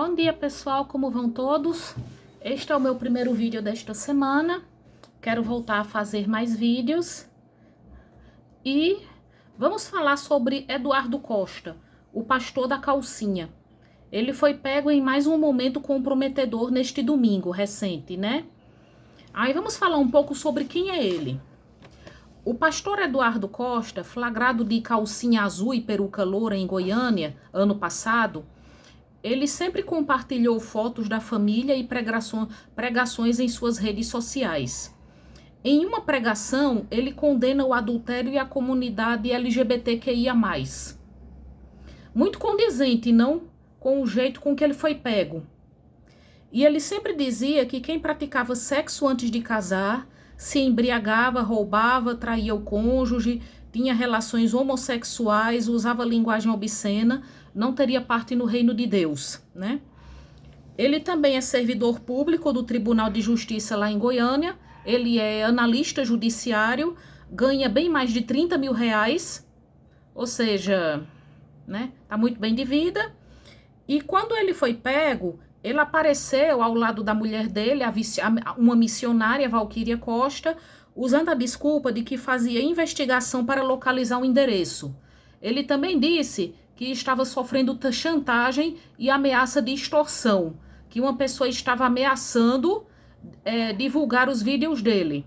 Bom dia, pessoal, como vão todos? Este é o meu primeiro vídeo desta semana. Quero voltar a fazer mais vídeos. E vamos falar sobre Eduardo Costa, o pastor da calcinha. Ele foi pego em mais um momento comprometedor neste domingo recente, né? Aí vamos falar um pouco sobre quem é ele. O pastor Eduardo Costa, flagrado de calcinha azul e peruca loura em Goiânia, ano passado, ele sempre compartilhou fotos da família e pregações em suas redes sociais. Em uma pregação, ele condena o adultério e a comunidade LGBTQIA+. Muito condizente, não? Com o jeito com que ele foi pego. E ele sempre dizia que quem praticava sexo antes de casar, se embriagava, roubava, traía o cônjuge, tinha relações homossexuais, usava linguagem obscena, não teria parte no reino de Deus, né? Ele também é servidor público do Tribunal de Justiça lá em Goiânia, ele é analista judiciário, ganha bem mais de 30 mil reais, ou seja, né, tá muito bem de vida. E quando ele foi pego, ele apareceu ao lado da mulher dele, uma missionária, Valquíria Costa, usando a desculpa de que fazia investigação para localizar o endereço. Ele também disse que estava sofrendo chantagem e ameaça de extorsão, que uma pessoa estava ameaçando divulgar os vídeos dele.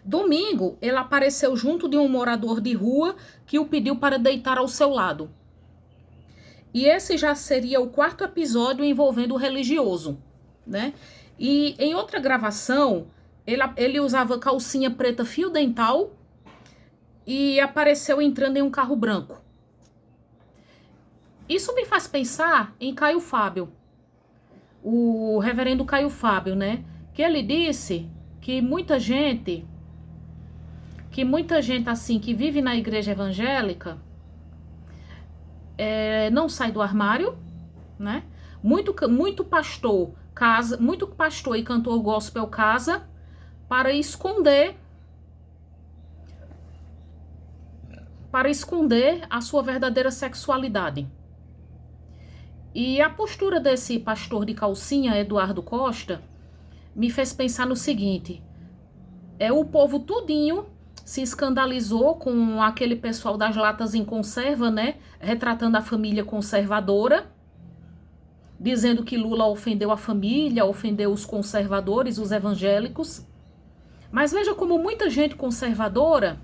Domingo, ele apareceu junto de um morador de rua que o pediu para deitar ao seu lado. E esse já seria o quarto episódio envolvendo o religioso, né? E em outra gravação, ele usava calcinha preta fio dental e apareceu entrando em um carro branco. Isso me faz pensar em Caio Fábio, o reverendo Caio Fábio, né? Que ele disse que muita gente assim, que vive na igreja evangélica, não sai do armário, né? Muito pastor e cantor gospel casa para esconder a sua verdadeira sexualidade. E a postura desse pastor de calcinha, Eduardo Costa, me fez pensar no seguinte: o povo tudinho se escandalizou com aquele pessoal das latas em conserva, né? Retratando a família conservadora, dizendo que Lula ofendeu a família, ofendeu os conservadores, os evangélicos. Mas veja como muita gente conservadora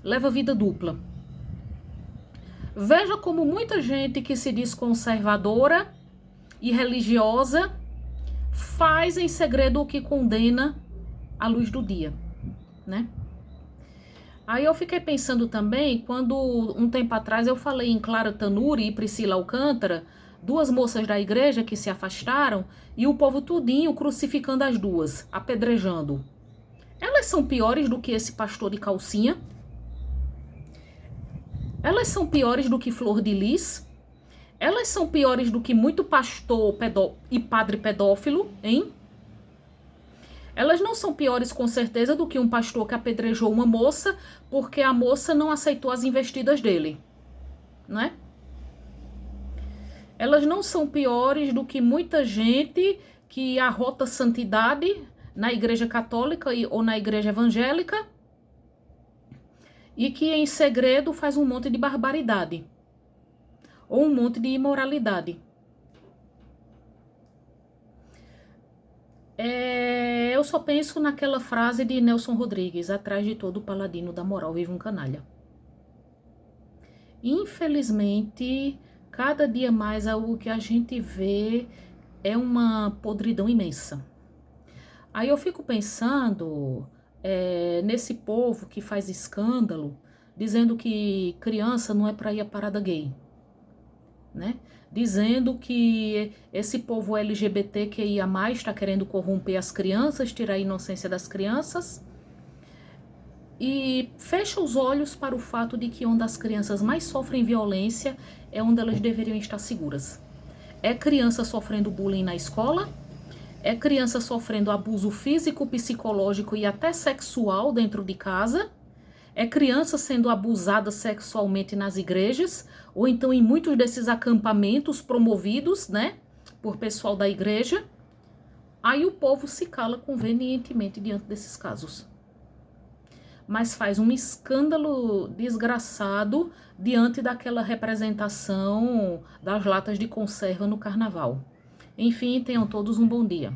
leva vida dupla. Veja como muita gente que se diz conservadora e religiosa faz em segredo o que condena à luz do dia, né? Aí eu fiquei pensando também, quando um tempo atrás eu falei em Clara Tanuri e Priscila Alcântara, duas moças da igreja que se afastaram, e o povo tudinho crucificando as duas, apedrejando. Elas são piores do que esse pastor de calcinha? Elas são piores do que Flor de Lis? Elas são piores do que muito pastor e padre pedófilo, hein? Elas não são piores, com certeza, do que um pastor que apedrejou uma moça porque a moça não aceitou as investidas dele, né? Elas não são piores do que muita gente que arrota santidade na igreja católica ou na igreja evangélica e que em segredo faz um monte de barbaridade ou um monte de imoralidade. Eu só penso naquela frase de Nelson Rodrigues: atrás de todo paladino da moral vive um canalha. Infelizmente, cada dia mais o que a gente vê é uma podridão imensa. Aí eu fico pensando nesse povo que faz escândalo, dizendo que criança não é para ir à parada gay, né? Dizendo que esse povo LGBTQIA+, está querendo corromper as crianças, tirar a inocência das crianças, e fecha os olhos para o fato de que onde as crianças mais sofrem violência é onde elas deveriam estar seguras. É criança sofrendo bullying na escola, é criança sofrendo abuso físico, psicológico e até sexual dentro de casa, É criança sendo abusada sexualmente nas igrejas, ou então em muitos desses acampamentos promovidos, né, por pessoal da igreja. Aí o povo se cala convenientemente diante desses casos. Mas faz um escândalo desgraçado diante daquela representação das latas de conserva no carnaval. Enfim, tenham todos um bom dia.